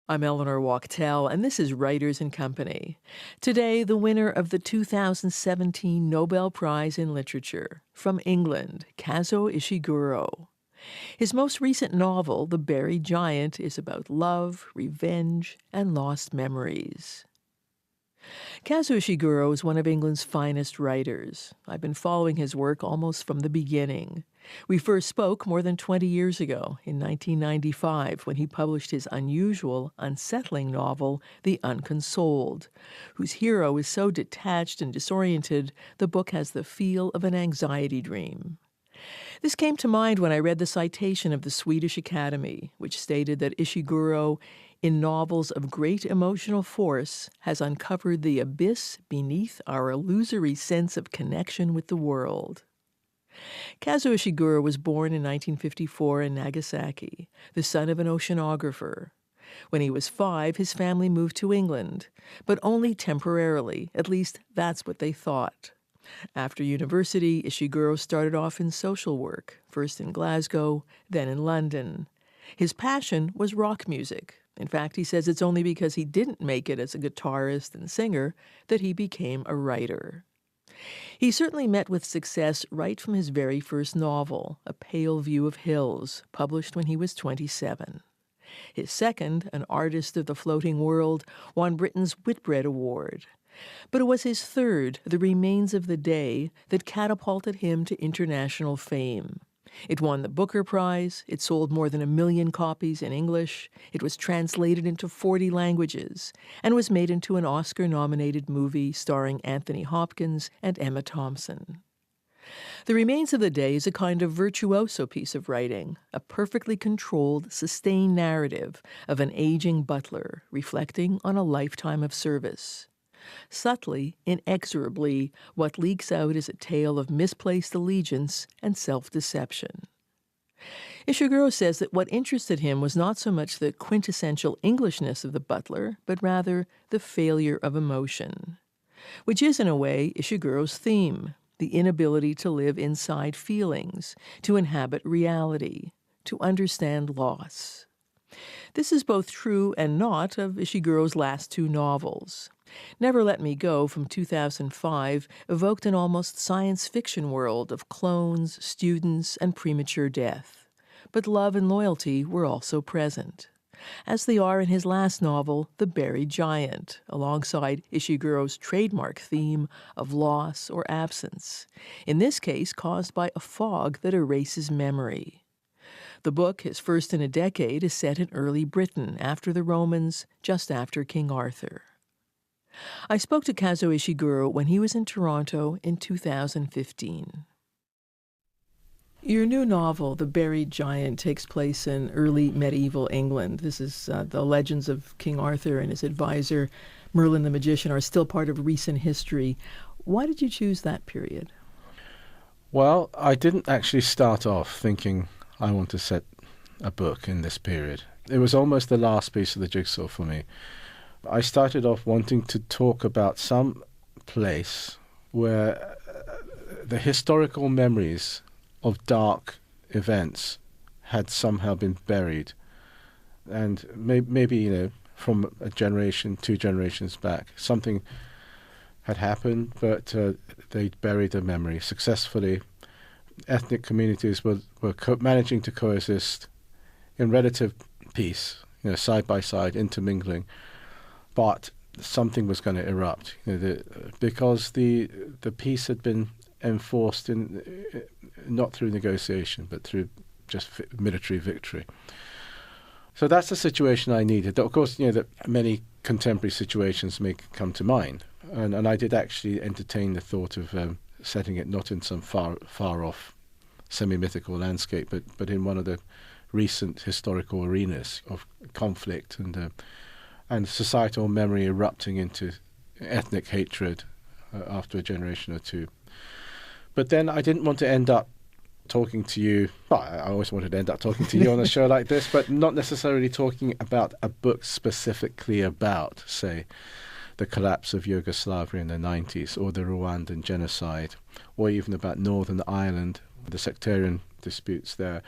I'm Eleanor Wachtel, and this is Writers and Company. Today, the winner of the 2017 Nobel Prize in Literature, from England, Kazuo Ishiguro. His most recent novel, The Buried Giant, is about love, revenge, and lost memories. Kazuo Ishiguro is one of England's finest writers. I've been following his work almost from the beginning. We first spoke more than 20 years ago, in 1995, when he published his unusual, unsettling novel, The Unconsoled, whose hero is so detached and disoriented, the book has the feel of an anxiety dream. This came to mind when I read the citation of the Swedish Academy, which stated that Ishiguro, in novels of great emotional force, has uncovered the abyss beneath our illusory sense of connection with the world. Kazuo Ishiguro was born in 1954 in Nagasaki, the son of an oceanographer. When he was 5, his family moved to England, but only temporarily, at least that's what they thought. After university, Ishiguro started off in social work, first in Glasgow, then in London. His passion was rock music. In fact, he says it's only because he didn't make it as a guitarist and singer that he became a writer. He certainly met with success right from his very first novel, A Pale View of Hills, published when he was 27. His second, An Artist of the Floating World, won Britain's Whitbread Award. But it was his third, The Remains of the Day, that catapulted him to international fame. It won the Booker Prize, it sold more than 1 million copies in English, it was translated into 40 languages, and was made into an Oscar-nominated movie starring Anthony Hopkins and Emma Thompson. The Remains of the Day is a kind of virtuoso piece of writing, a perfectly controlled, sustained narrative of an aging butler reflecting on a lifetime of service. Subtly, inexorably, what leaks out is a tale of misplaced allegiance and self-deception. Ishiguro says that what interested him was not so much the quintessential Englishness of the butler, but rather the failure of emotion, which is, in a way, Ishiguro's theme, the inability to live inside feelings, to inhabit reality, to understand loss. This is both true and not of Ishiguro's last 2 novels. Never Let Me Go from 2005 evoked an almost science fiction world of clones, students, and premature death. But love and loyalty were also present, as they are in his last novel, The Buried Giant, alongside Ishiguro's trademark theme of loss or absence, in this case caused by a fog that erases memory. The book, his first in a decade, is set in early Britain, after the Romans, just after King Arthur. I spoke to Kazuo Ishiguro when he was in Toronto in 2015. Your new novel, The Buried Giant, takes place in early medieval England. This is the legends of King Arthur and his advisor, Merlin the Magician, are still part of recent history. Why did you choose that period? Well, I didn't actually start off thinking I want to set a book in this period. It was almost the last piece of the jigsaw for me. I started off wanting to talk about some place where the historical memories of dark events had somehow been buried. And maybe, from a generation, 2 generations back, something had happened, but they'd buried the memory successfully. Ethnic communities were managing to coexist in relative peace, side by side, intermingling. But something was going to erupt, because the peace had been enforced not through negotiation, but through just military victory. So that's the situation I needed. Of course, that many contemporary situations may come to mind, and I did actually entertain the thought of setting it not in some far off semi-mythical landscape, but in one of the recent historical arenas of conflict and societal memory erupting into ethnic hatred after a generation or 2. But then I didn't want to end up talking to you. Well, I always wanted to end up talking to you on a show like this, but not necessarily talking about a book specifically about, say, the collapse of Yugoslavia in the 90s, or the Rwandan genocide, or even about Northern Ireland, the sectarian disputes there.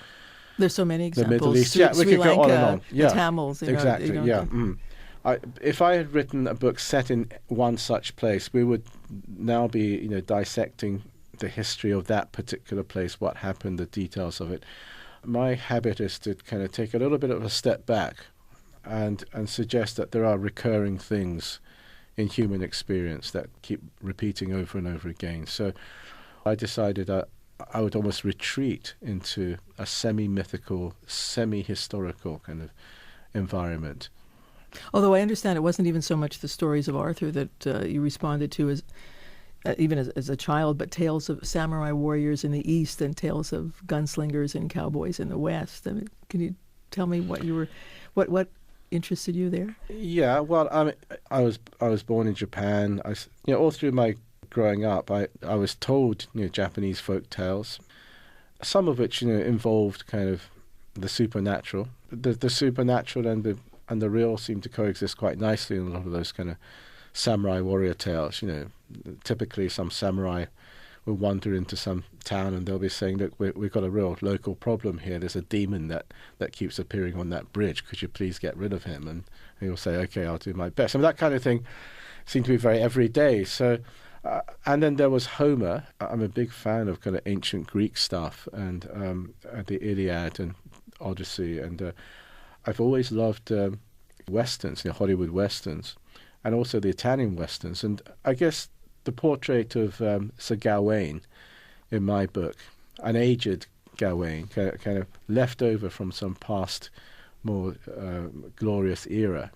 There's so many the examples. Middle East. Yeah, we Sri could go on and Lanka, on. Yeah, the Tamils. exactly. Yeah. If I had written a book set in one such place, we would now be, dissecting the history of that particular place, what happened, the details of it. My habit is to kind of take a little bit of a step back and suggest that there are recurring things in human experience that keep repeating over and over again. So I decided that I would almost retreat into a semi-mythical, semi-historical kind of environment. Although I understand it wasn't even so much the stories of Arthur that you responded to as even as a child, but tales of samurai warriors in the East and tales of gunslingers and cowboys in the West. I mean, can you tell me what interested you there? Yeah, well, I was born in Japan. All through my growing up, I was told Japanese folk tales, some of which involved kind of the supernatural. The supernatural and the real seem to coexist quite nicely in a lot of those kind of samurai warrior tales. Typically some samurai will wander into some town and they'll be saying, look, we've got a real local problem here. There's a demon that keeps appearing on that bridge. Could you please get rid of him? And he'll say, okay, I'll do my best. I mean, that kind of thing seemed to be very everyday. So, and then there was Homer. I'm a big fan of kind of ancient Greek stuff and the Iliad and Odyssey. And I've always loved Westerns, Hollywood Westerns, and also the Italian Westerns. And I guess the portrait of Sir Gawain in my book, an aged Gawain, kind of left over from some past more glorious era.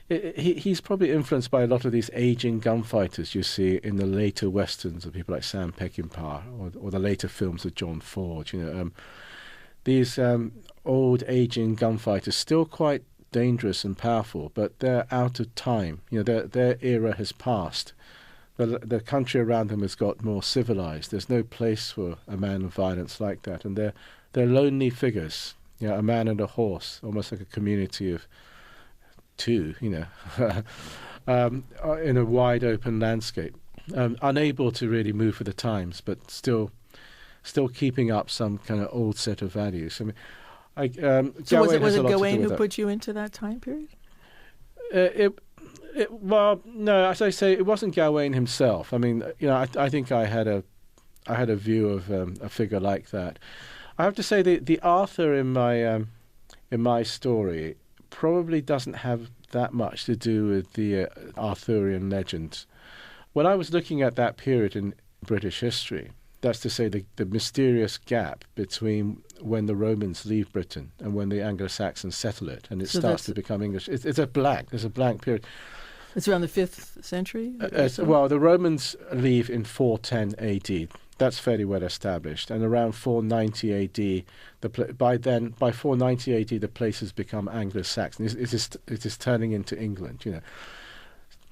He's probably influenced by a lot of these aging gunfighters you see in the later Westerns of people like Sam Peckinpah or the later films of John Ford. These old aging gunfighters, still quite dangerous and powerful, but they're out of time. Their era has passed. The country around them has got more civilized. There's no place for a man of violence like that, and they're lonely figures. A man and a horse, almost like a community of two. In a wide open landscape, unable to really move with the times, but still keeping up some kind of old set of values. I mean, so was it Gawain who put you into that time period? Well, no, as I say, it wasn't Gawain himself. I mean, I think I had a view of a figure like that. I have to say the Arthur in my story probably doesn't have that much to do with the Arthurian legends. When I was looking at that period in British history, that's to say the mysterious gap between when the Romans leave Britain and when the Anglo-Saxons settle it, and it starts to become English. There's a blank period. It's around the 5th century? Well, the Romans leave in 410 AD. That's fairly well established. And around 490 AD, by 490 AD, the place has become Anglo-Saxon. It is turning into England,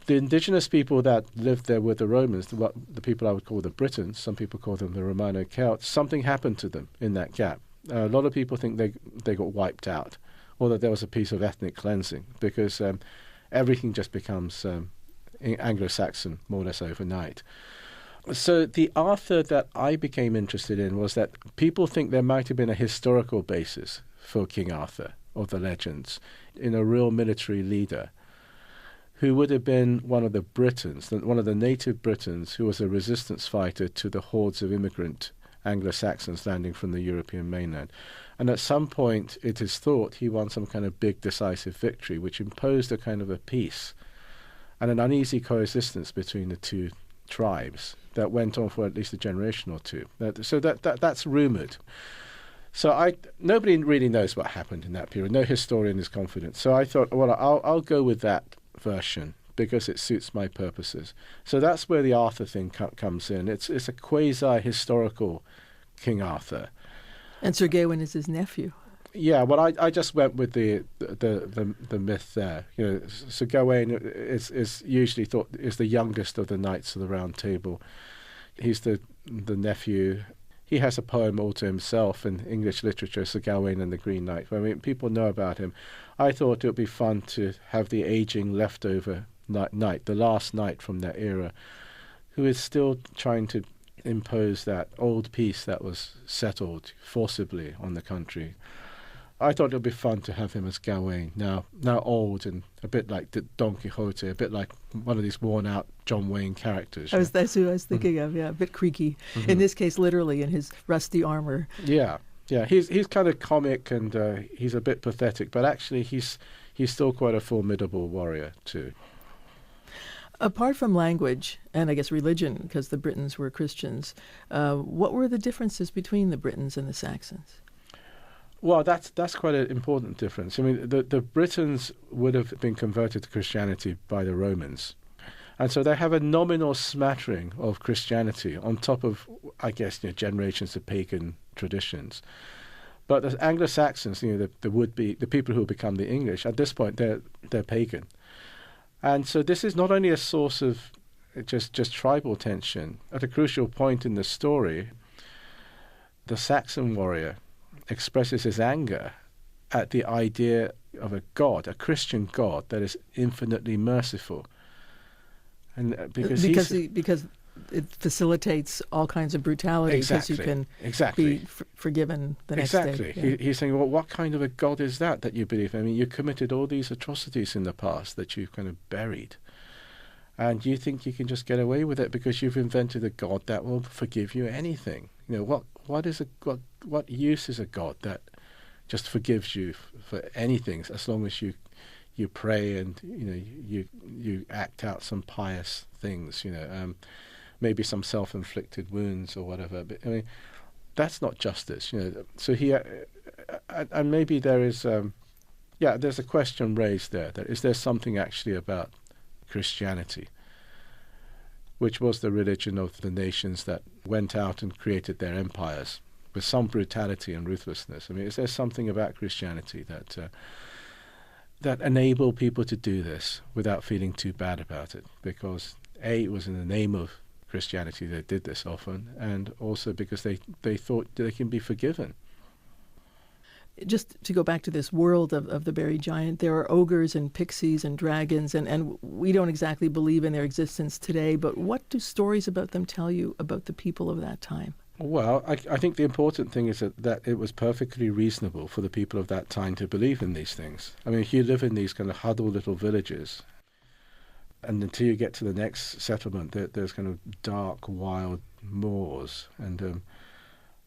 The indigenous people that lived there with the Romans, the people I would call the Britons, some people call them the Romano-Celts, something happened to them in that gap. A lot of people think they got wiped out, or that there was a piece of ethnic cleansing, because everything just becomes Anglo-Saxon more or less overnight. So the Arthur that I became interested in was that people think there might have been a historical basis for King Arthur of the legends in a real military leader who would have been one of the Britons, one of the native Britons who was a resistance fighter to the hordes of immigrant Anglo-Saxons landing from the European mainland. And at some point, it is thought he won some kind of big decisive victory, which imposed a kind of a peace and an uneasy coexistence between the two tribes that went on for at least a generation or two. So that's rumoured. So nobody really knows what happened in that period. No historian is confident. So I thought, well, I'll go with that version because it suits my purposes. So that's where the Arthur thing comes in. It's a quasi-historical King Arthur. And Sir Gawain is his nephew. Yeah, well, I just went with the myth there. Sir Gawain is usually thought is the youngest of the knights of the Round Table. He's the nephew. He has a poem all to himself in English literature, Sir Gawain and the Green Knight. I mean, people know about him. I thought it would be fun to have the aging leftover knight, the last knight from that era, who is still trying to impose that old peace that was settled forcibly on the country. I thought it would be fun to have him as Gawain, now old and a bit like Don Quixote, a bit like one of these worn-out John Wayne characters. That's who I was thinking of, yeah, a bit creaky. Mm-hmm. In this case, literally, in his rusty armor. Yeah, he's kind of comic and he's a bit pathetic, but actually he's still quite a formidable warrior too. Apart from language, and I guess religion, because the Britons were Christians, what were the differences between the Britons and the Saxons? Well, that's quite an important difference. I mean, the Britons would have been converted to Christianity by the Romans. And so they have a nominal smattering of Christianity on top of, I guess, generations of pagan traditions. But the Anglo-Saxons, the people who will become the English, at this point, they're pagan. And so this is not only a source of just tribal tension. At a crucial point in the story, the Saxon warrior expresses his anger at the idea of a God, a Christian God that is infinitely merciful, and because it facilitates all kinds of brutality, because you can be forgiven the next day. Exactly. He's saying, well, what kind of a God is that you believe? I mean, you committed all these atrocities in the past that you've kind of buried, and you think you can just get away with it because you've invented a God that will forgive you anything. What use is a God that just forgives you for anything, as long as you pray and you act out some pious things, maybe some self-inflicted wounds or whatever. But I mean, that's not justice, So he and maybe there is there's a question raised there. Is there something actually about Christianity, which was the religion of the nations that went out and created their empires with some brutality and ruthlessness? I mean, is there something about Christianity that enabled people to do this without feeling too bad about it? Because it was in the name of Christianity they did this often, and also because they thought they can be forgiven. Just to go back to this world of the buried giant, there are ogres and pixies and dragons, and we don't exactly believe in their existence today, but what do stories about them tell you about the people of that time? Well, I think the important thing is that it was perfectly reasonable for the people of that time to believe in these things. I mean, if you live in these kind of huddled little villages, and until you get to the next settlement, there's kind of dark, wild moors, and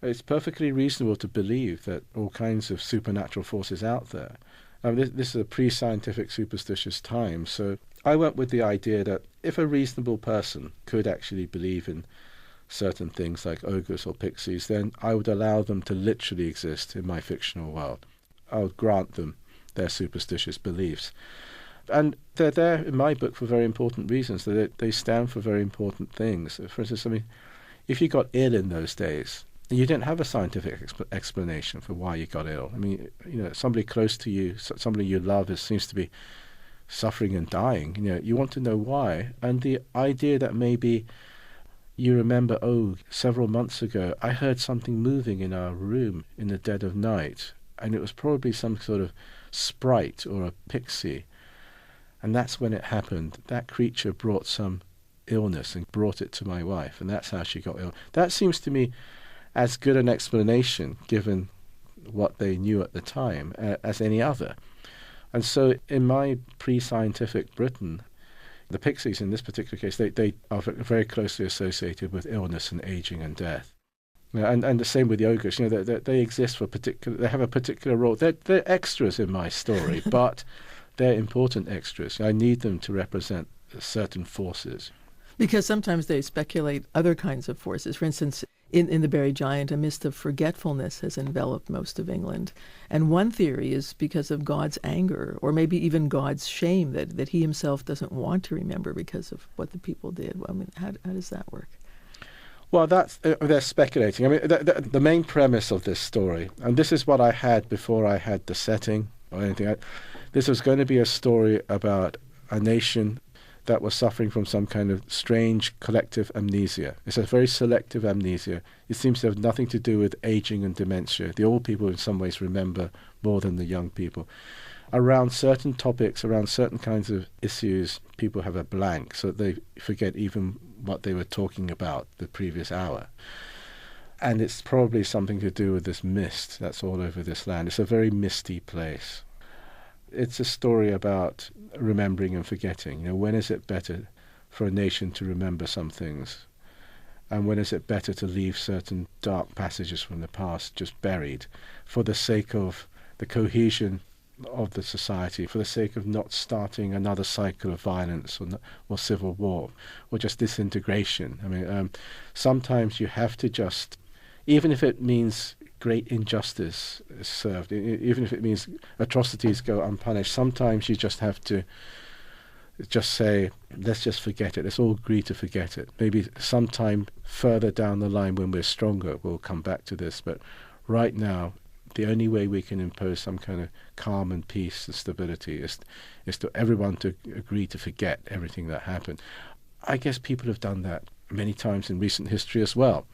it's perfectly reasonable to believe that all kinds of supernatural forces out there. This is a pre-scientific, superstitious time, so I went with the idea that if a reasonable person could actually believe in certain things like ogres or pixies, then I would allow them to literally exist in my fictional world. I would grant them their superstitious beliefs. And they're there in my book for very important reasons. They stand for very important things. For instance, I mean, if you got ill in those days, you didn't have a scientific explanation for why you got ill. I mean, somebody close to you, somebody you love, seems to be suffering and dying. You want to know why. And the idea that maybe you remember, several months ago, I heard something moving in our room in the dead of night, and it was probably some sort of sprite or a pixie. And that's when it happened. That creature brought some illness and brought it to my wife, and that's how she got ill. That seems to me as good an explanation, given what they knew at the time, as any other. And so in my pre-scientific Britain, the pixies in this particular case, they are very closely associated with illness and aging and death. And the same with the ogres. They exist for they have a particular role. They're extras in my story, but they're important extras. I need them to represent certain forces. Because sometimes they speculate other kinds of forces. For instance, in The Buried Giant, a mist of forgetfulness has enveloped most of England. And one theory is because of God's anger, or maybe even God's shame, that he himself doesn't want to remember because of what the people did. I mean, how does that work? Well, they're speculating. I mean, the main premise of this story, and this is what I had before I had the setting or anything, this was going to be a story about a nation that was suffering from some kind of strange collective amnesia. It's a very selective amnesia. It seems to have nothing to do with aging and dementia. The old people in some ways remember more than the young people. around certain topics, around certain kinds of issues, people have a blank, so that they forget even what they were talking about the previous hour. And it's probably something to do with this mist that's all over this land. It's a very misty place. It's a story about remembering and forgetting. When is it better for a nation to remember some things? And when is it better to leave certain dark passages from the past just buried for the sake of the cohesion of the society, for the sake of not starting another cycle of violence or civil war or just disintegration? I mean, sometimes you have to just, even if it means great injustice is served, even if it means atrocities go unpunished, sometimes you just have to just say, let's just forget it. Let's all agree to forget it. Maybe sometime further down the line when we're stronger, we'll come back to this. But right now, the only way we can impose some kind of calm and peace and stability is to everyone to agree to forget everything that happened. I guess people have done that many times in recent history as well.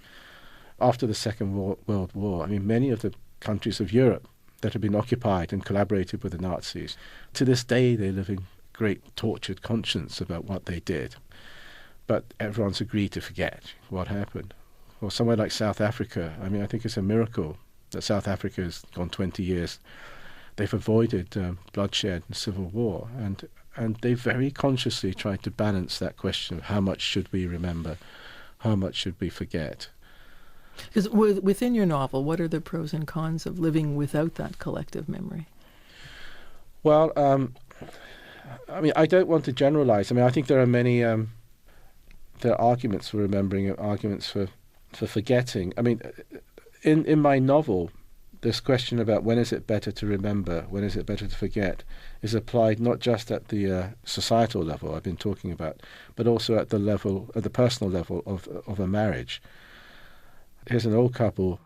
After the Second World War, I mean, many of the countries of Europe that have been occupied and collaborated with the Nazis, to this day they live in great tortured conscience about what they did. But everyone's agreed to forget what happened. Or somewhere like South Africa, I mean, I think it's a miracle that South Africa has gone 20 years. They've avoided bloodshed and civil war, and they very consciously tried to balance that question of how much should we remember, how much should we forget. Because within your novel, what are the pros and cons of living without that collective memory? Well, I mean, I don't want to generalize. I mean, I think there are many there are arguments for remembering and arguments for forgetting. I mean, in my novel, this question about when is it better to remember, when is it better to forget, is applied not just at the societal level I've been talking about, but also at the personal level of a marriage. Here's an old couple.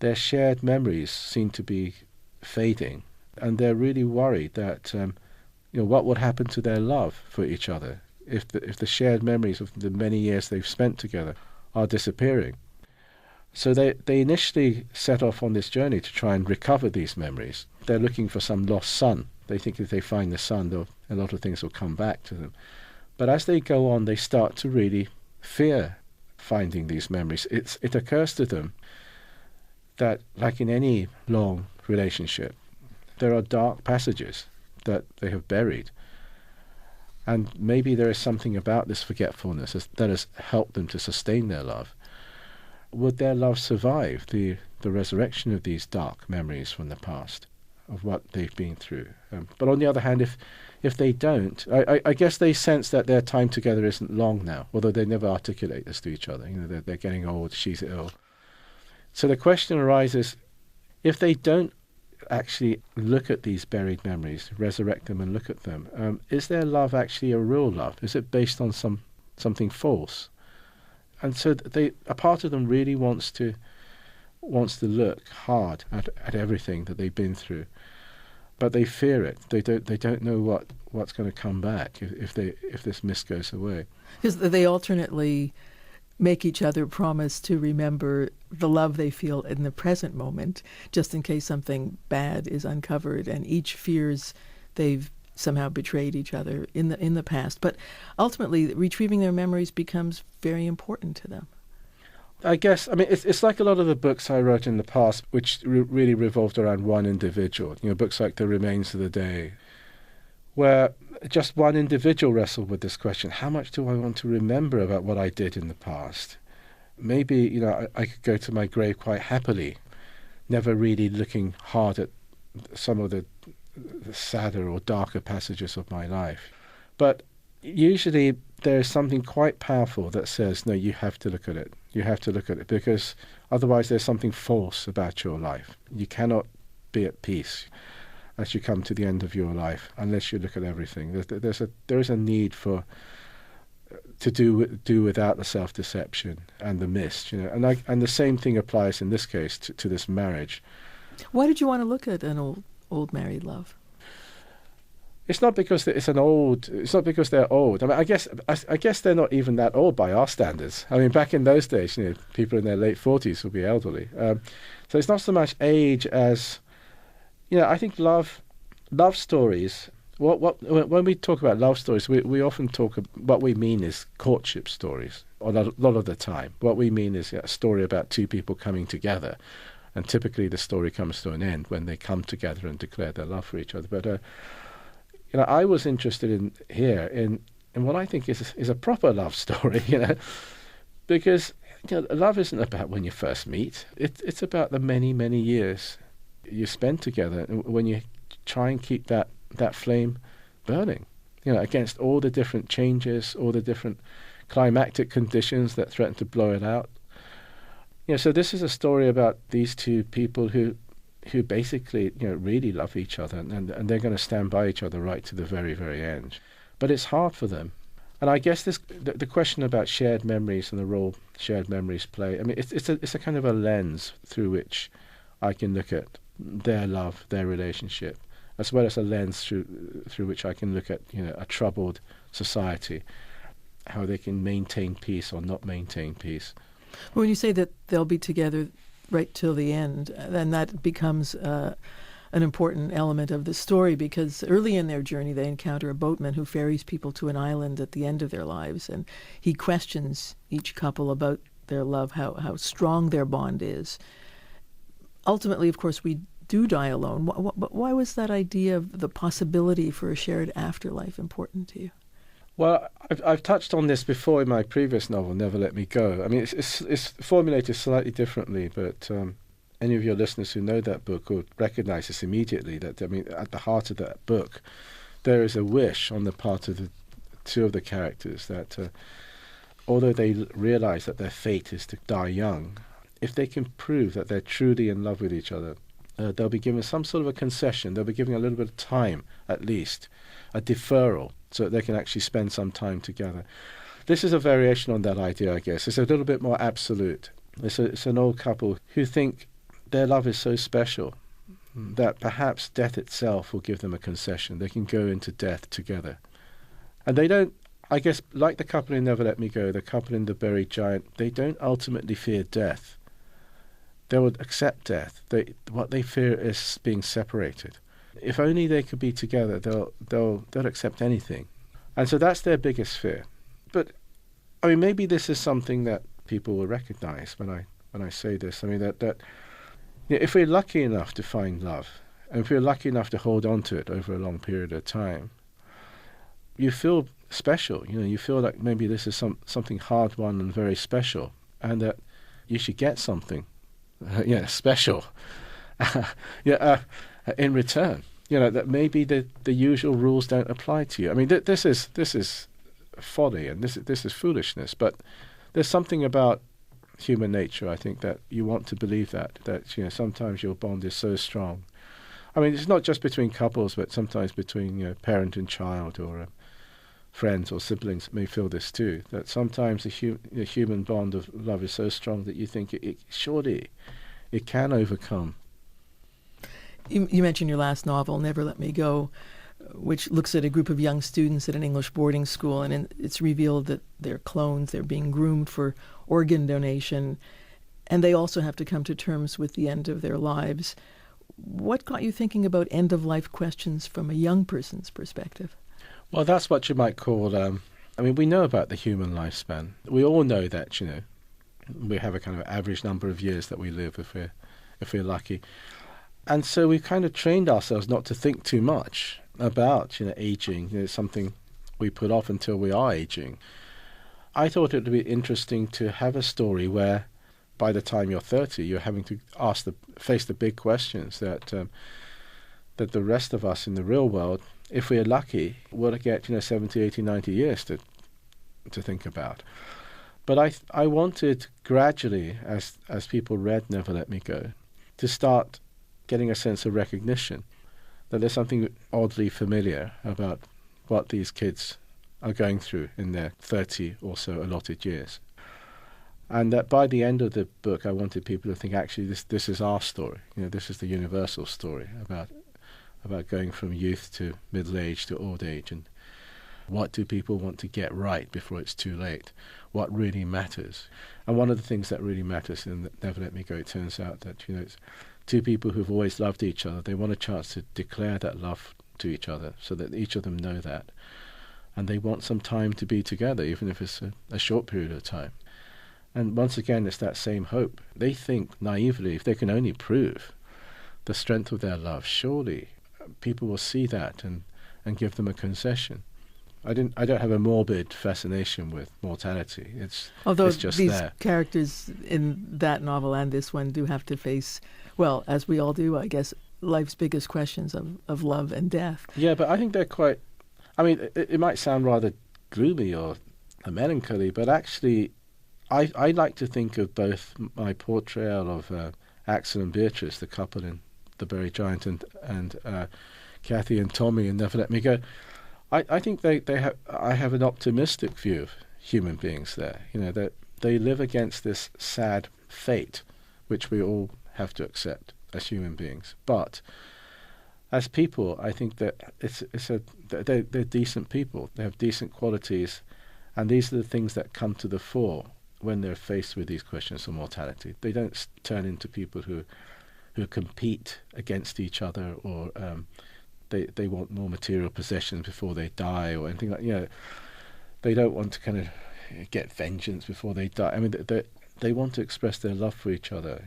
Their shared memories seem to be fading, and they're really worried that what would happen to their love for each other if the shared memories of the many years they've spent together are disappearing. So they initially set off on this journey to try and recover these memories. They're looking for some lost son. They think if they find the son, a lot of things will come back to them. But as they go on, they start to really fear finding these memories. It occurs to them that, like in any long relationship, there are dark passages that they have buried. And maybe there is something about this forgetfulness that has helped them to sustain their love. Would their love survive the resurrection of these dark memories from the past, of what they've been through? But on the other hand, if they don't, I guess they sense that their time together isn't long now, although they never articulate this to each other. They're getting old, she's ill. So the question arises, if they don't actually look at these buried memories, resurrect them and look at them, is their love actually a real love? Is it based on something false? And so a part of them really wants to look hard at everything that they've been through, but they fear it. They don't know what's going to come back if this mist goes away. Because they alternately make each other promise to remember the love they feel in the present moment, just in case something bad is uncovered, and each fears they've somehow betrayed each other in the past. But ultimately, retrieving their memories becomes very important to them. I guess, I mean, it's like a lot of the books I wrote in the past, which really revolved around one individual. Books like The Remains of the Day, where just one individual wrestled with this question: how much do I want to remember about what I did in the past? Maybe, I could go to my grave quite happily, never really looking hard at some of the sadder or darker passages of my life. But usually there is something quite powerful that says, no, you have to look at it. You have to look at it, because otherwise there's something false about your life. You cannot be at peace as you come to the end of your life unless you look at everything. There is a need to do without the self-deception and the mist, and the same thing applies in this case to this marriage. Why did you want to look at an old married love? It's not because it's not because they're old. I mean, I guess they're not even that old by our standards. I mean, back in those days, people in their late 40s would be elderly. So it's not so much age as, I think love love stories. When we talk about love stories, we often what we mean is courtship stories. A lot of the time, what we mean is a story about two people coming together, and typically the story comes to an end when they come together and declare their love for each other. But I was interested in what I think is a proper love story, because love isn't about when you first meet. It's about the many, many years you spend together, and when you try and keep that flame burning, against all the different changes, all the different climactic conditions that threaten to blow it out. So this is a story about these two people who basically, really love each other, and they're going to stand by each other right to the very, very end. But it's hard for them. And I guess the question about shared memories and the role shared memories play, I mean, it's a kind of a lens through which I can look at their love, their relationship, as well as a lens through which I can look at, a troubled society, how they can maintain peace or not maintain peace. When you say that they'll be together right till the end, then that becomes an important element of the story, because early in their journey they encounter a boatman who ferries people to an island at the end of their lives, and he questions each couple about their love, how strong their bond is. Ultimately, of course, we do die alone. But why was that idea of the possibility for a shared afterlife important to you? Well, I've touched on this before in my previous novel, Never Let Me Go. I mean, it's formulated slightly differently, but any of your listeners who know that book will recognize this immediately, that, I mean, at the heart of that book, there is a wish on the part of the two of the characters that although they realize that their fate is to die young, if they can prove that they're truly in love with each other, they'll be given some sort of a concession. They'll be given a little bit of time, at least, a deferral, so that they can actually spend some time together. This is a variation on that idea, I guess. It's a little bit more absolute. It's an old couple who think their love is so special that perhaps death itself will give them a concession. They can go into death together. And they don't, I guess, like the couple in Never Let Me Go, the couple in The Buried Giant, they don't ultimately fear death. They would accept death. What they fear is being separated. If only they could be together, they'll accept anything. And so that's their biggest fear. But I mean, maybe this is something that people will recognize when I say this. I mean, that if we're lucky enough to find love, and if we're lucky enough to hold on to it over a long period of time, you feel special. You feel like maybe this is something hard won and very special, and that you should get something. Special, in return. That maybe the usual rules don't apply to you. I mean, this is folly, and this is foolishness. But there's something about human nature, I think, that you want to believe that sometimes your bond is so strong. I mean, it's not just between couples, but sometimes between parent and child, or friends or siblings may feel this too, that sometimes the human bond of love is so strong that you think surely it can overcome. You mentioned your last novel, Never Let Me Go, which looks at a group of young students at an English boarding school, and it's revealed that they're clones, they're being groomed for organ donation, and they also have to come to terms with the end of their lives. What got you thinking about end-of-life questions from a young person's perspective? Well, that's what you might call, I mean, we know about the human lifespan. We all know that, we have a kind of average number of years that we live if we're lucky. And so we've kind of trained ourselves not to think too much about, aging. It's something we put off until we are aging. I thought it would be interesting to have a story where by the time you're 30, you're having to face the big questions that the rest of us in the real world, if we're lucky, will get 70, 80, 90 years to think about. But I wanted gradually, as people read Never Let Me Go, to start getting a sense of recognition that there's something oddly familiar about what these kids are going through in their 30 or so allotted years. And that by the end of the book, I wanted people to think, actually, this is our story. This is the universal story about going from youth to middle age to old age, and what do people want to get right before it's too late? What really matters? And one of the things that really matters in Never Let Me Go, it turns out that two people who've always loved each other, they want a chance to declare that love to each other so that each of them know that. And they want some time to be together, even if it's a short period of time. And once again, it's that same hope. They think naively, if they can only prove the strength of their love, surely people will see that and give them a concession. I don't have a morbid fascination with mortality. Although it's just these there. characters in that novel and this one do have to face, well, as we all do, I guess, life's biggest questions of love and death. Yeah, but I think they're quite... I mean, it might sound rather gloomy or melancholy, but actually I like to think of both my portrayal of Axel and Beatrice, the couple in The Buried Giant, and Kathy and Tommy in Never Let Me Go. I think I have an optimistic view of human beings there. You know, that they live against this sad fate, which we all have to accept as human beings. But as people, I think that they're decent people. They have decent qualities, and these are the things that come to the fore when they're faced with these questions of mortality. They don't turn into people who compete against each other, or they want more material possessions before they die, or anything like, you know. They don't want to kind of get vengeance before they die. I mean, they want to express their love for each other.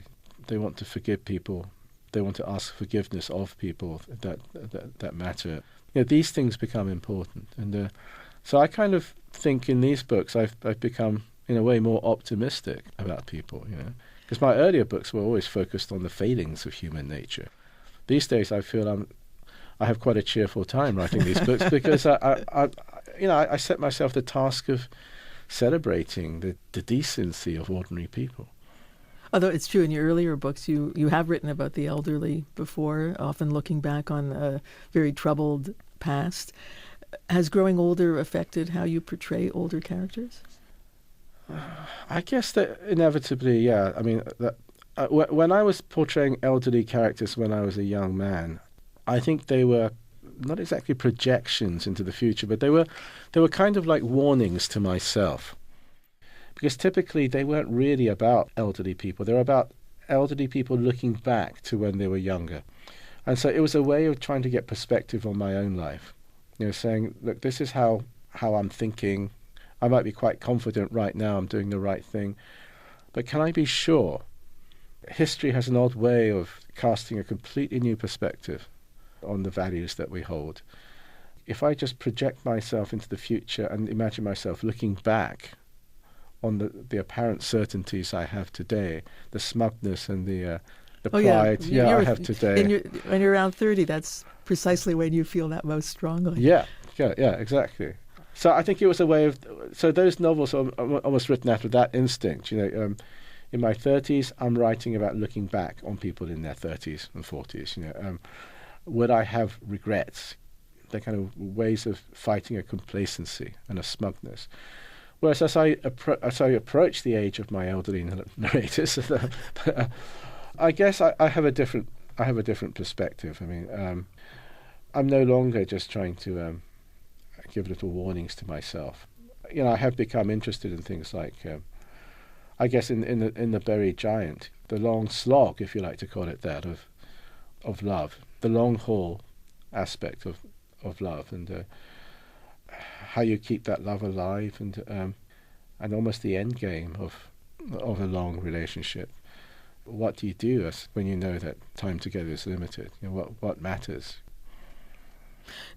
They want to forgive people. They want to ask forgiveness of people that matter. You know, these things become important, and so I kind of think in these books I've become, in a way, more optimistic about people. You know, because my earlier books were always focused on the failings of human nature. These days, I feel I have quite a cheerful time writing these books because I set myself the task of celebrating the decency of ordinary people. Although it's true, in your earlier books, you have written about the elderly before, often looking back on a very troubled past. Has growing older affected how you portray older characters? I guess that inevitably, yeah. I mean, when I was portraying elderly characters when I was a young man, I think they were not exactly projections into the future, but they were kind of like warnings to myself. Because typically they weren't really about elderly people. They were about elderly people looking back to when they were younger. And so it was a way of trying to get perspective on my own life. You know, saying, look, this is how I'm thinking. I might be quite confident right now I'm doing the right thing. But can I be sure? History has an odd way of casting a completely new perspective on the values that we hold. If I just project myself into the future and imagine myself looking back on the apparent certainties I have today, the smugness and the pride I have today. When you're around 30, that's precisely when you feel that most strongly. Yeah, exactly. So I think it was a way of... So those novels are almost written out of that instinct. You know, in my 30s, I'm writing about looking back on people in their 30s and 40s. You know, would I have regrets? They're kind of ways of fighting a complacency and a smugness. Whereas as I approach the age of my elderly narrators, I guess I have a different perspective. I mean, I'm no longer just trying to give little warnings to myself. You know, I have become interested in things like, I guess in the Buried Giant, the long slog, if you like to call it that, of love, the long haul aspect of love, and how you keep that love alive, and almost the end game of a long relationship. What do you do when you know that time together is limited? You know, what matters?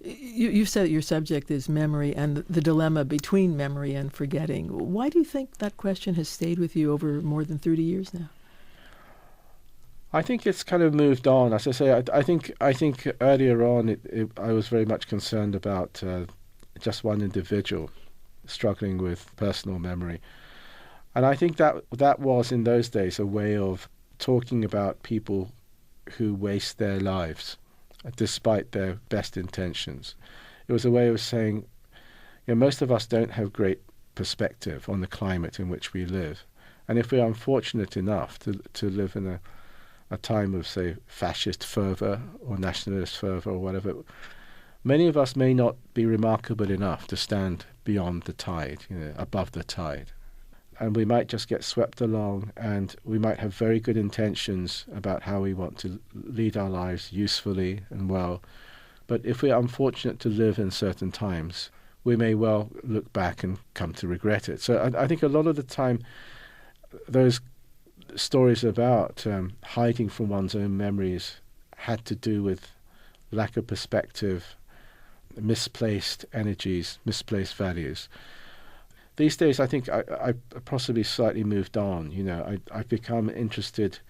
You've said your subject is memory and the dilemma between memory and forgetting. Why do you think that question has stayed with you over more than 30 years now? I think it's kind of moved on. As I say, I think earlier on I was very much concerned about just one individual struggling with personal memory. And I think that was, in those days, a way of talking about people who waste their lives despite their best intentions. It was a way of saying, you know, most of us don't have great perspective on the climate in which we live. And if we're unfortunate enough to live in a time of, say, fascist fervour or nationalist fervour or whatever, many of us may not be remarkable enough to stand beyond the tide, you know, above the tide. and we might just get swept along, and we might have very good intentions about how we want to lead our lives usefully and well. But if we're unfortunate to live in certain times, we may well look back and come to regret it. So I think a lot of the time, those stories about hiding from one's own memories had to do with lack of perspective, misplaced energies, misplaced values. These days, I think I possibly slightly moved on. I have become interested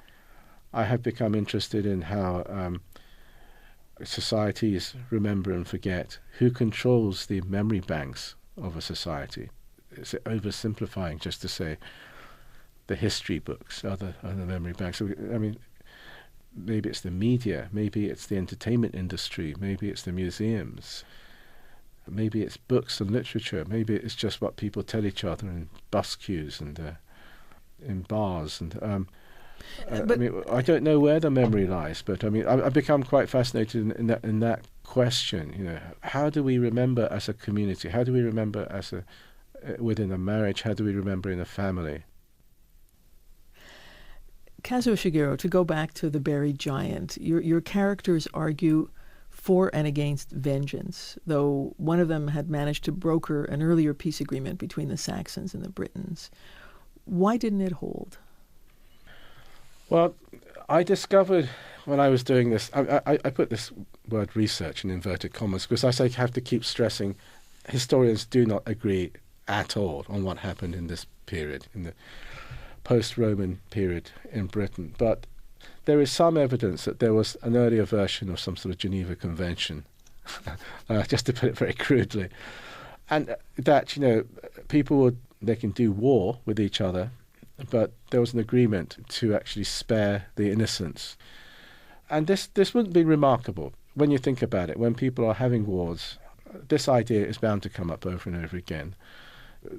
in how societies remember and forget. Who controls the memory banks of a society? Is it oversimplifying just to say the history books are the memory banks? I mean, maybe it's the media, maybe it's the entertainment industry, maybe it's the museums, maybe it's books and literature, maybe it's just what people tell each other in bus queues and in bars. And I don't know where the memory lies, but I mean, I've become quite fascinated in that question. How do we remember as a community? How do we remember within a marriage? How do we remember in a family? Kazuo Ishiguro, to go back to the buried giant, your characters argue for and against vengeance, though one of them had managed to broker an earlier peace agreement between the Saxons and the Britons. Why didn't it hold? Well, I discovered when I was doing this, I put this word research in inverted commas because I have to keep stressing historians do not agree at all on what happened in this period, in the post-Roman period in Britain. But there is some evidence that there was an earlier version of some sort of Geneva Convention, just to put it very crudely, and that, they can do war with each other, but there was an agreement to actually spare the innocents. And this wouldn't be remarkable when you think about it. When people are having wars, this idea is bound to come up over and over again.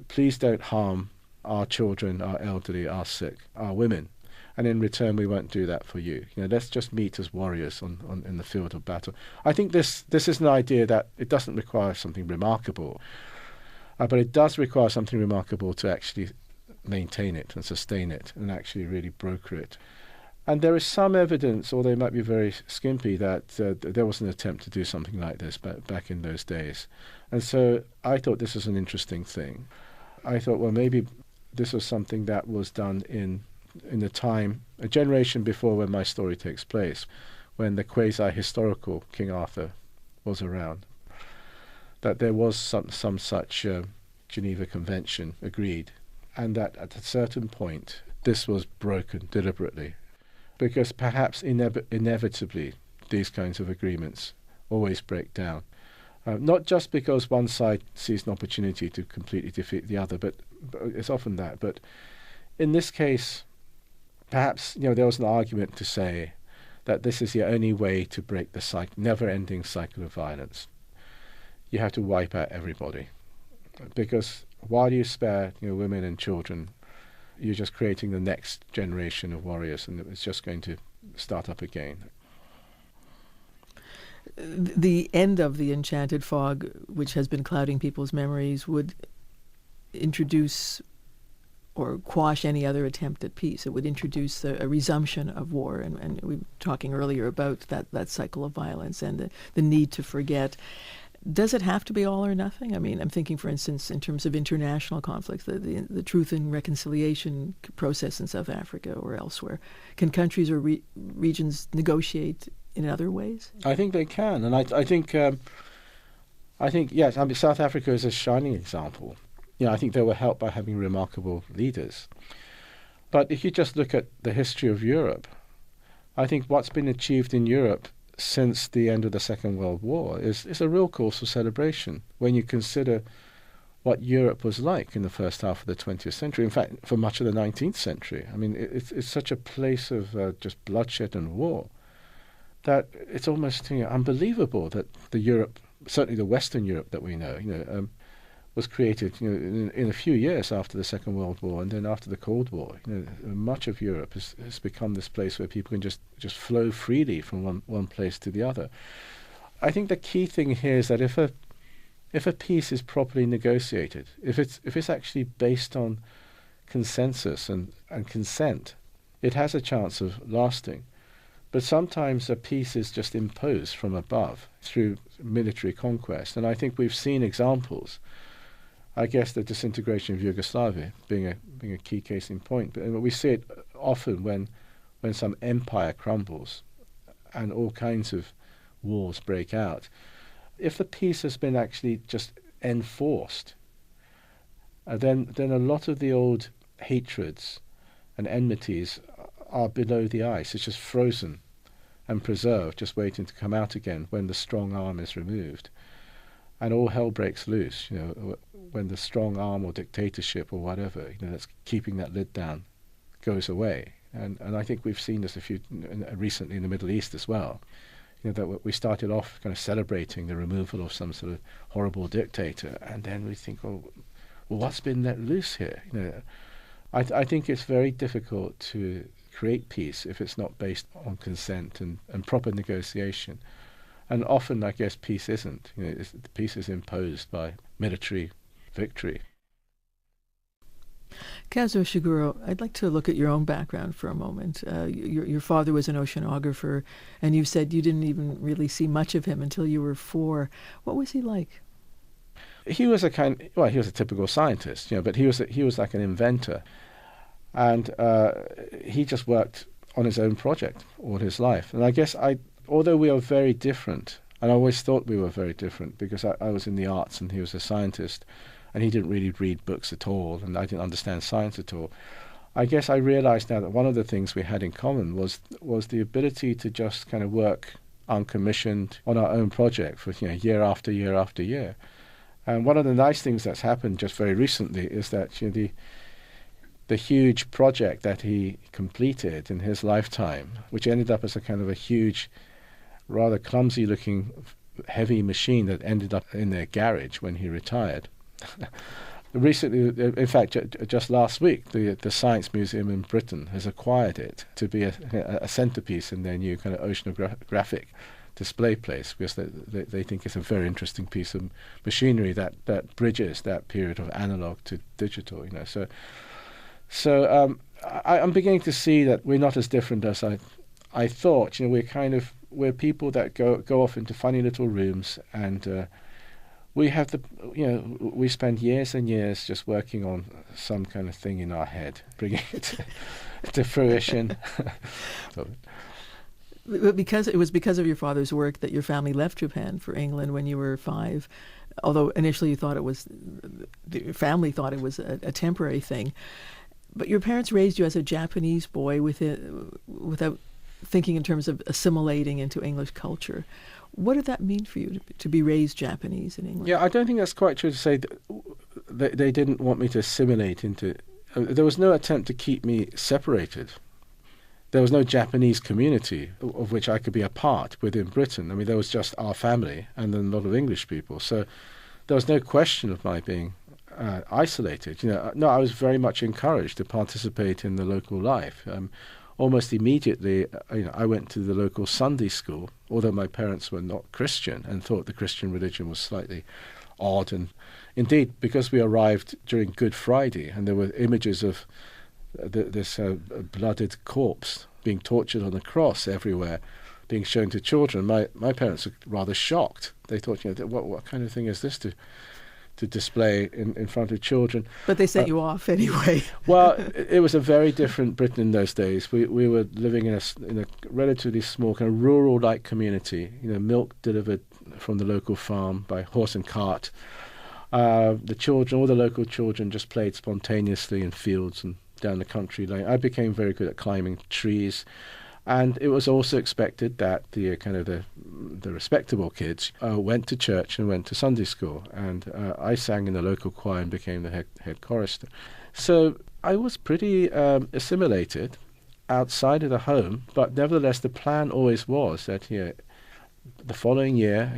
Please don't harm our children, our elderly, our sick, our women, and in return we won't do that for you. Let's just meet as warriors in the field of battle. I think this is an idea that it doesn't require something remarkable, but it does require something remarkable to actually maintain it and sustain it and actually really broker it. And there is some evidence, although it might be very skimpy, that there was an attempt to do something like this back in those days. And so I thought this was an interesting thing. I thought, well, maybe this was something that was done in the time, a generation before when my story takes place, when the quasi-historical King Arthur was around, that there was some such Geneva Convention agreed, and that at a certain point this was broken deliberately, because perhaps inevitably these kinds of agreements always break down. Not just because one side sees an opportunity to completely defeat the other, but it's often that. But in this case, perhaps there was an argument to say that this is the only way to break the never-ending cycle of violence. You have to wipe out everybody, because while you spare women and children, you're just creating the next generation of warriors, and it's just going to start up again. The end of the enchanted fog, which has been clouding people's memories, would introduce or quash any other attempt at peace. It would introduce a resumption of war. And we were talking earlier about that cycle of violence and the need to forget. Does it have to be all or nothing? I mean, I'm thinking, for instance, in terms of international conflicts, the Truth and Reconciliation process in South Africa or elsewhere. Can countries or regions negotiate in other ways? I think they can, and I think yes. I mean, South Africa is a shining example. I think they were helped by having remarkable leaders. But if you just look at the history of Europe, I think what's been achieved in Europe since the end of the Second World War is a real cause for celebration when you consider what Europe was like in the first half of the 20th century. In fact, for much of the 19th century. I mean, it's such a place of just bloodshed and war that it's almost unbelievable that the Europe, certainly the Western Europe that we know, was created in a few years after the Second World War, and then after the Cold War. Much of Europe has become this place where people can just flow freely from one place to the other. I think the key thing here is that if a peace is properly negotiated, if it's actually based on consensus and consent, it has a chance of lasting. But sometimes a peace is just imposed from above through military conquest. And I think we've seen examples. I guess the disintegration of Yugoslavia being a key case in point. But we see it often when some empire crumbles and all kinds of wars break out. If the peace has been actually just enforced, then a lot of the old hatreds and enmities are below the ice. It's just frozen and preserved, just waiting to come out again when the strong arm is removed. And all hell breaks loose, when the strong arm or dictatorship or whatever, that's keeping that lid down, goes away. And I think we've seen this recently in the Middle East as well. That we started off kind of celebrating the removal of some sort of horrible dictator, and then we think, well, what's been let loose here? I think it's very difficult to create peace if it's not based on consent and proper negotiation. And often, I guess, peace isn't. Peace is imposed by military victory. Kazuo Ishiguro, I'd like to look at your own background for a moment. Your father was an oceanographer, and you said you didn't even really see much of him until you were 4. What was he like? He was he was a typical scientist, but he was like an inventor. And he just worked on his own project all his life. And I guess although we are very different, and I always thought we were very different because I was in the arts and he was a scientist, and he didn't really read books at all, and I didn't understand science at all. I guess I realized now that one of the things we had in common was the ability to just kind of work uncommissioned on our own project for year after year after year. And one of the nice things that's happened just very recently is that the huge project that he completed in his lifetime, which ended up as a kind of a huge, rather clumsy-looking, heavy machine that ended up in their garage when he retired. Recently, in fact, just last week, the Science Museum in Britain has acquired it to be a centerpiece in their new kind of oceanographic display place, because they think it's a very interesting piece of machinery that bridges that period of analog to digital. So I'm beginning to see that we're not as different as I thought. We're people that go off into funny little rooms, and we have we spend years and years just working on some kind of thing in our head, bringing it to fruition. But it was because of your father's work that your family left Japan for England when you were 5, although initially your family thought it was a temporary thing. But your parents raised you as a Japanese boy without thinking in terms of assimilating into English culture. What did that mean for you to be raised Japanese in England? Yeah, I don't think that's quite true to say that they didn't want me to assimilate into... there was no attempt to keep me separated. There was no Japanese community of which I could be a part within Britain. I mean, there was just our family and then a lot of English people. So there was no question of my being isolated. No, I was very much encouraged to participate in the local life. Almost immediately, I went to the local Sunday school, although my parents were not Christian and thought the Christian religion was slightly odd. And indeed, because we arrived during Good Friday and there were images of this blooded corpse being tortured on a cross everywhere, being shown to children, my parents were rather shocked. They thought, what kind of thing is this to display in front of children? But they sent you off anyway. Well, it was a very different Britain in those days. We were living in a relatively small kind of rural-like community. Milk delivered from the local farm by horse and cart. All the local children just played spontaneously in fields and down the country lane. I became very good at climbing trees. And it was also expected that the respectable kids went to church and went to Sunday school. And I sang in the local choir and became the head chorister. So I was pretty assimilated outside of the home, but nevertheless the plan always was that the following year,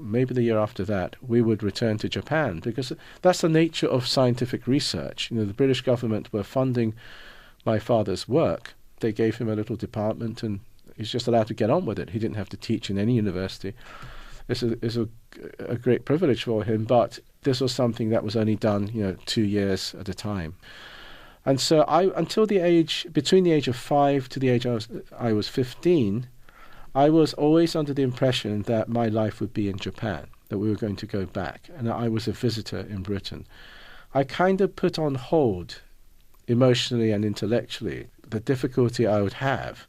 maybe the year after that, we would return to Japan, because that's the nature of scientific research. The British government were funding my father's work. They gave him a little department, and he's just allowed to get on with it. He didn't have to teach in any university. This is a great privilege for him, but this was something that was only done, 2 years at a time. And so until between the age of 5 to the age I was 15, I was always under the impression that my life would be in Japan, that we were going to go back, and I was a visitor in Britain. I kind of put on hold, emotionally and intellectually, the difficulty I would have,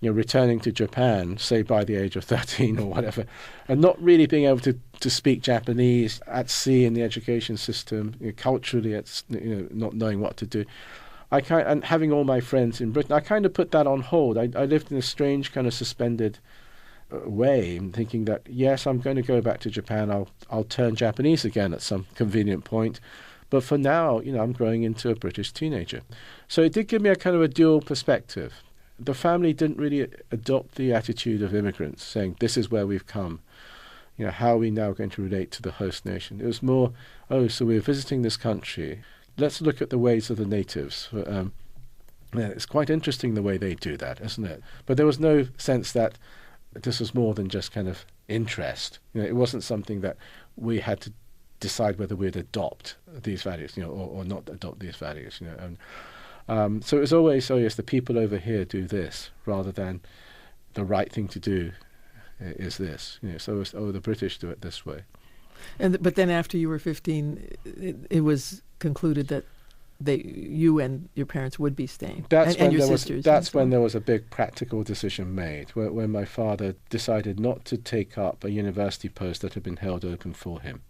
returning to Japan, say by the age of 13 or whatever, and not really being able to speak Japanese at sea in the education system, culturally, not knowing what to do. And having all my friends in Britain, I kind of put that on hold. I lived in a strange kind of suspended way, thinking that, yes, I'm going to go back to Japan. I'll turn Japanese again at some convenient point. But for now, I'm growing into a British teenager. So it did give me a kind of a dual perspective. The family didn't really adopt the attitude of immigrants, saying, this is where we've come. How are we now going to relate to the host nation? It was more, so we're visiting this country. Let's look at the ways of the natives. It's quite interesting the way they do that, isn't it? But there was no sense that this was more than just kind of interest. It wasn't something that we had to decide whether we'd adopt these values, or not adopt these values. So it was always, yes, the people over here do this, rather than the right thing to do is this. So it was, the British do it this way. But then after you were 15, it was concluded that you and your parents would be staying, and your sisters. That's when there was a big practical decision made, when my father decided not to take up a university post that had been held open for him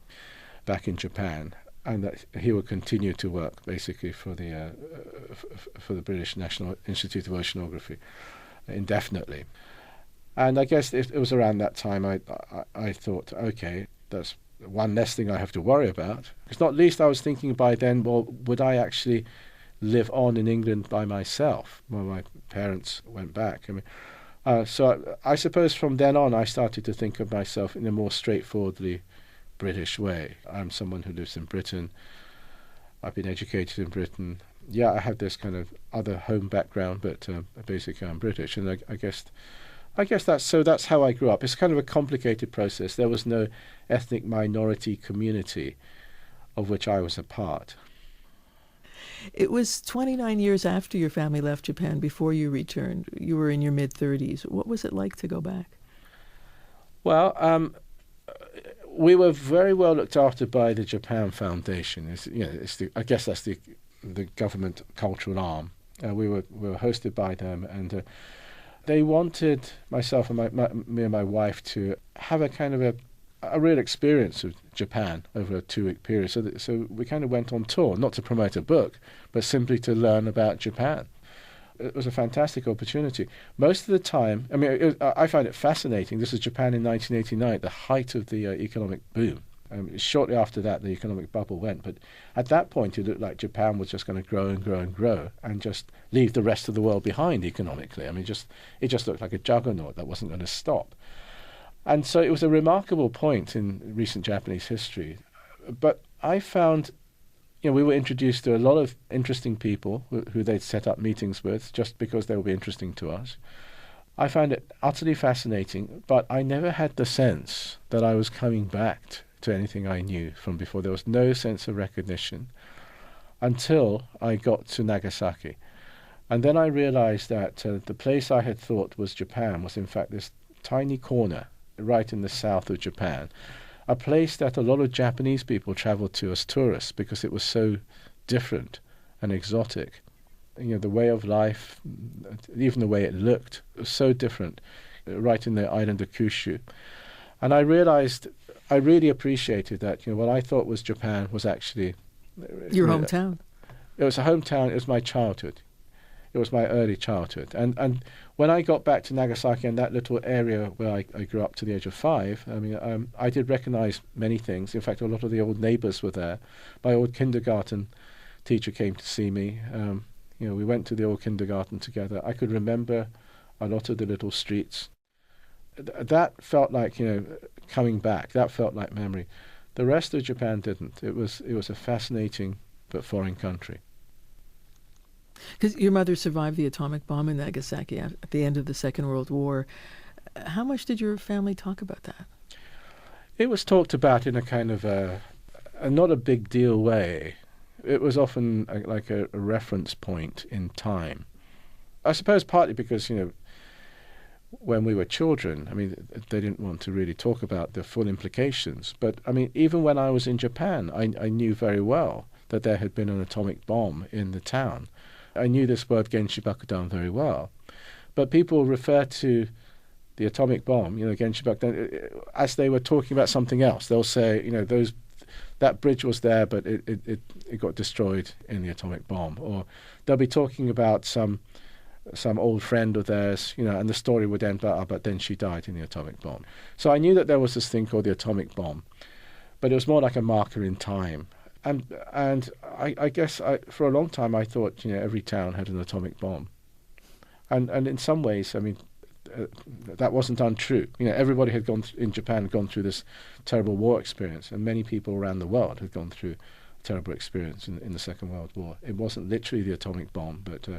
back in Japan, and that he would continue to work basically for the British National Institute of Oceanography indefinitely. And I guess it was around that time I thought, okay, that's one less thing I have to worry about. Because not least I was thinking by then, well, would I actually live on in England by myself when my parents went back? So I suppose from then on I started to think of myself in a more straightforwardly British way. I'm someone who lives in Britain. I've been educated in Britain. Yeah, I have this kind of other home background, but basically I'm British, and I guess that's how I grew up. It's kind of a complicated process. There was no ethnic minority community of which I was a part. It was 29 years after your family left Japan before you returned. You were in your mid-30s. What was it like to go back? Well, we were very well looked after by the Japan Foundation. I guess that's the government cultural arm. We were hosted by them, and they wanted myself and me and my wife to have a kind of a real experience of Japan over a 2-week period. So we kind of went on tour, not to promote a book, but simply to learn about Japan. It was a fantastic opportunity. Most of the time, I find it fascinating. This is Japan in 1989, the height of the economic boom. Shortly after that, the economic bubble went. But at that point, it looked like Japan was just going to grow and grow and grow and just leave the rest of the world behind economically. It just looked like a juggernaut that wasn't going to stop. And so it was a remarkable point in recent Japanese history. But I found, we were introduced to a lot of interesting people who they'd set up meetings with just because they would be interesting to us. I found it utterly fascinating, but I never had the sense that I was coming back to anything I knew from before. There was no sense of recognition until I got to Nagasaki. And then I realized that the place I had thought was Japan was in fact this tiny corner right in the south of Japan, a place that a lot of Japanese people traveled to as tourists because it was so different and exotic. The way of life, even the way it looked, was so different, right in the island of Kyushu. And I realized I really appreciated that, what I thought was Japan was actually your hometown. It was a hometown. It was my childhood. It was my early childhood. And when I got back to Nagasaki and that little area where I grew up to the age of 5, I did recognize many things. In fact, a lot of the old neighbors were there. My old kindergarten teacher came to see me. We went to the old kindergarten together. I could remember a lot of the little streets. That felt like, coming back. That felt like memory. The rest of Japan didn't. It was a fascinating but foreign country. Because your mother survived the atomic bomb in Nagasaki at the end of the Second World War. How much did your family talk about that? It was talked about in a kind of not a big deal way. it was often like a reference point in time. I suppose partly because, when we were children, I mean, they didn't want to really talk about the full implications. But, I mean, even when I was in Japan, I knew very well that there had been an atomic bomb in the town. I knew this word Genshi Bakudan very well. But people refer to the atomic bomb, Genshi Bakudan, as they were talking about something else. They'll say, that bridge was there, but it got destroyed in the atomic bomb. Or they'll be talking about some old friend of theirs, and the story would end, but then she died in the atomic bomb. So I knew that there was this thing called the atomic bomb, but it was more like a marker in time. And I guess for a long time I thought, every town had an atomic bomb. And in some ways, I mean, that wasn't untrue. Everybody had in Japan had gone through this terrible war experience, and many people around the world had gone through a terrible experience in the Second World War. It wasn't literally the atomic bomb, but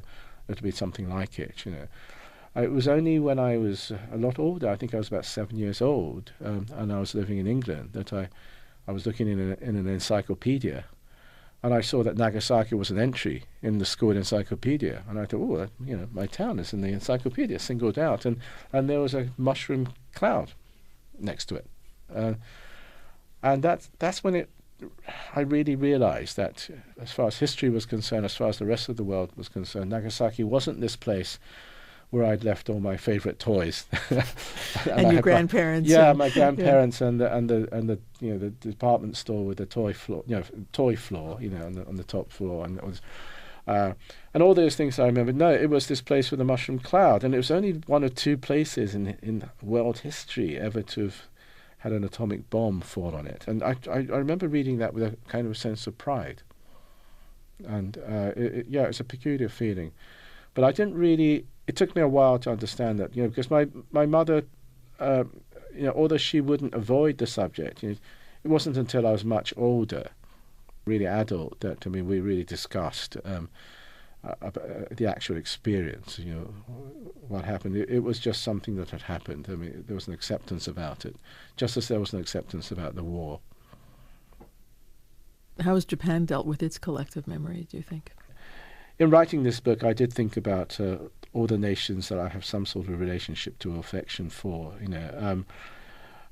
it'll be something like it, It was only when I was a lot older, I think I was about 7 years old, and I was living in England, that I was looking in an encyclopedia, and I saw that Nagasaki was an entry in the school encyclopedia, and I thought, my town is in the encyclopedia, singled out, and there was a mushroom cloud next to it, and that's when I really realized that as far as history was concerned, as far as the rest of the world was concerned, Nagasaki wasn't this place where I'd left all my favorite toys. and your grandparents. My grandparents and the department store with the toy floor, on the top floor, and it was, and all those things I remember. No, it was this place with a mushroom cloud, and it was only one or two places in world history ever to have had an atomic bomb fall on it. And I remember reading that with a kind of a sense of pride. And it's a peculiar feeling. But I didn't really, it took me a while to understand that, because my mother, although she wouldn't avoid the subject, it wasn't until I was much older, really adult, that, we really discussed the actual experience, what happened. It was just something that had happened. There was an acceptance about it, just as there was an acceptance about the war. How has Japan dealt with its collective memory, do you think? In writing this book, I did think about all the nations that I have some sort of relationship to or affection for.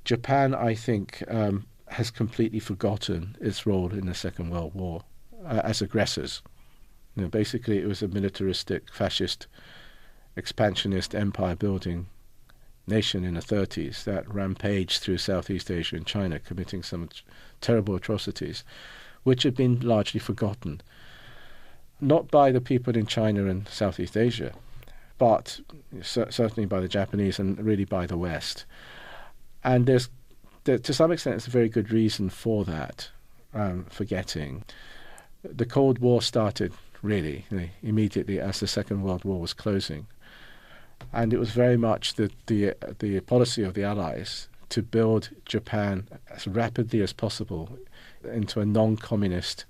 Japan, I think, has completely forgotten its role in the Second World War as aggressors. Basically, it was a militaristic, fascist, expansionist, empire-building nation in the 30s that rampaged through Southeast Asia and China, committing some terrible atrocities, which had been largely forgotten. Not by the people in China and Southeast Asia, but certainly by the Japanese and really by the West. And to some extent, there's a very good reason for that forgetting. The Cold War started really immediately as the Second World War was closing, and it was very much the policy of the Allies to build Japan as rapidly as possible into a non-communist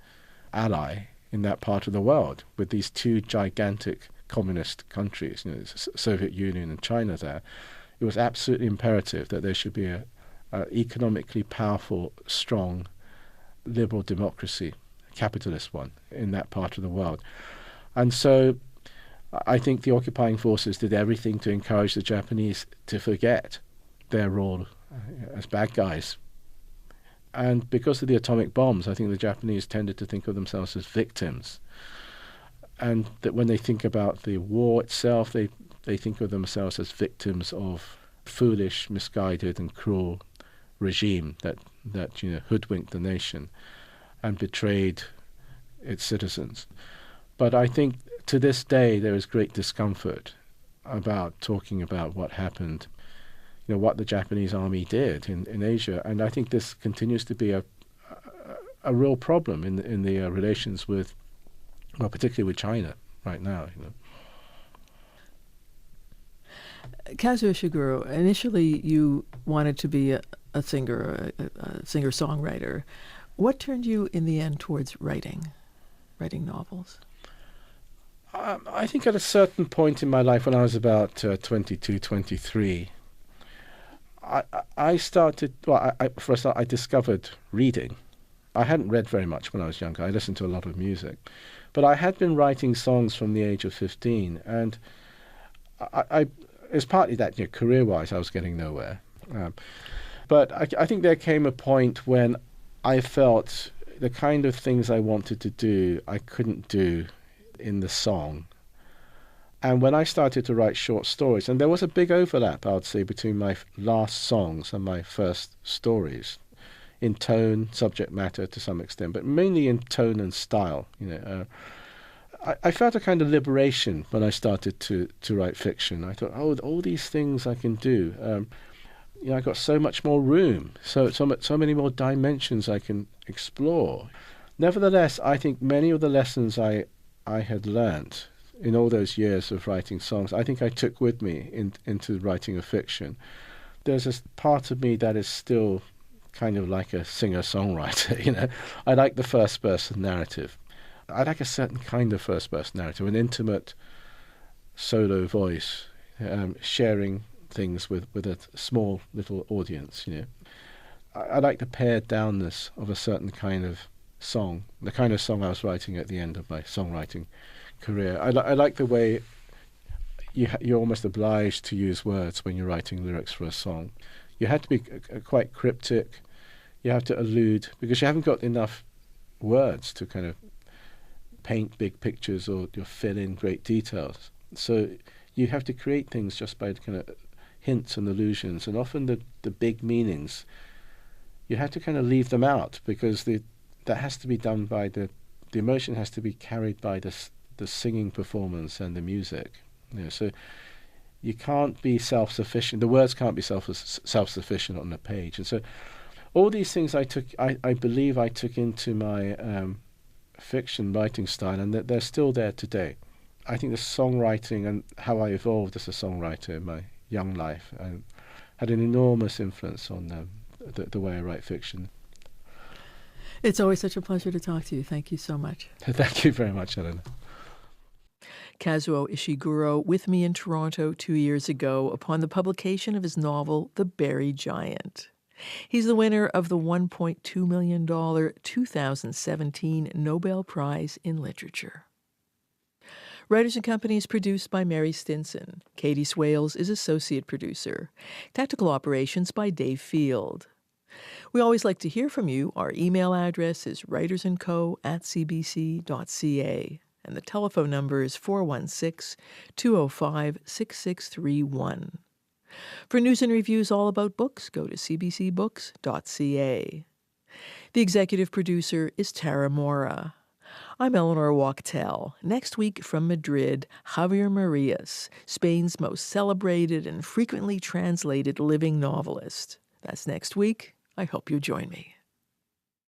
ally in that part of the world, with these two gigantic communist countries, the Soviet Union and China there. It was absolutely imperative that there should be a economically powerful, strong, liberal democracy, capitalist one, in that part of the world. And so I think the occupying forces did everything to encourage the Japanese to forget their role as bad guys. And because of the atomic bombs, I think the Japanese tended to think of themselves as victims. And that when they think about the war itself, they think of themselves as victims of foolish, misguided and cruel regime that hoodwinked the nation and betrayed its citizens. But I think to this day there is great discomfort about talking about what happened, what the Japanese army did in Asia. And I think this continues to be a real problem in the relations with, well, particularly with China right now. Kazuo Ishiguro, initially you wanted to be a singer, a singer-songwriter. What turned you in the end towards writing novels? I think at a certain point in my life, when I was about 22, 23, I started, first I discovered reading. I hadn't read very much when I was younger. I listened to a lot of music. But I had been writing songs from the age of 15, and it was partly that, career-wise, I was getting nowhere. But I think there came a point when I felt the kind of things I wanted to do, I couldn't do in the song. And when I started to write short stories, and there was a big overlap, I would say, between my last songs and my first stories, in tone, subject matter to some extent, but mainly in tone and style. I felt a kind of liberation when I started to write fiction. I thought, all these things I can do. I got so much more room, so many more dimensions I can explore. Nevertheless, I think many of the lessons I had learnt in all those years of writing songs, I think I took with me into writing of fiction. There's this part of me that is still kind of like a singer-songwriter, I like the first-person narrative. I like a certain kind of first-person narrative, an intimate solo voice, sharing things with a small little audience, I like the pared-downness of a certain kind of song, the kind of song I was writing at the end of my songwriting career. I like the way you're almost obliged to use words when you're writing lyrics for a song. You have to be quite cryptic. You have to allude, because you haven't got enough words to kind of paint big pictures or fill in great details. So you have to create things just by kind of hints and allusions, and often the big meanings, you have to kind of leave them out, because that has to be done by the emotion has to be carried by the singing performance and the music. So you can't be self-sufficient. The words can't be self-sufficient on the page. And so all these things I believe I took into my fiction writing style, and that they're still there today. I think the songwriting and how I evolved as a songwriter in my young life had an enormous influence on the way I write fiction. It's always such a pleasure to talk to you. Thank you so much. Thank you very much, Eleanor. Kazuo Ishiguro with me in Toronto 2 years ago upon the publication of his novel, The Berry Giant. He's the winner of the $1.2 million 2017 Nobel Prize in Literature. Writers and Company is produced by Mary Stinson. Katie Swales is associate producer. Technical operations by Dave Field. We always like to hear from you. Our email address is writersandco@cbc.ca. And the telephone number is 416-205-6631. For news and reviews all about books, go to cbcbooks.ca. The executive producer is Tara Mora. I'm Eleanor Wachtel. Next week from Madrid, Javier Marias, Spain's most celebrated and frequently translated living novelist. That's next week. I hope you join me.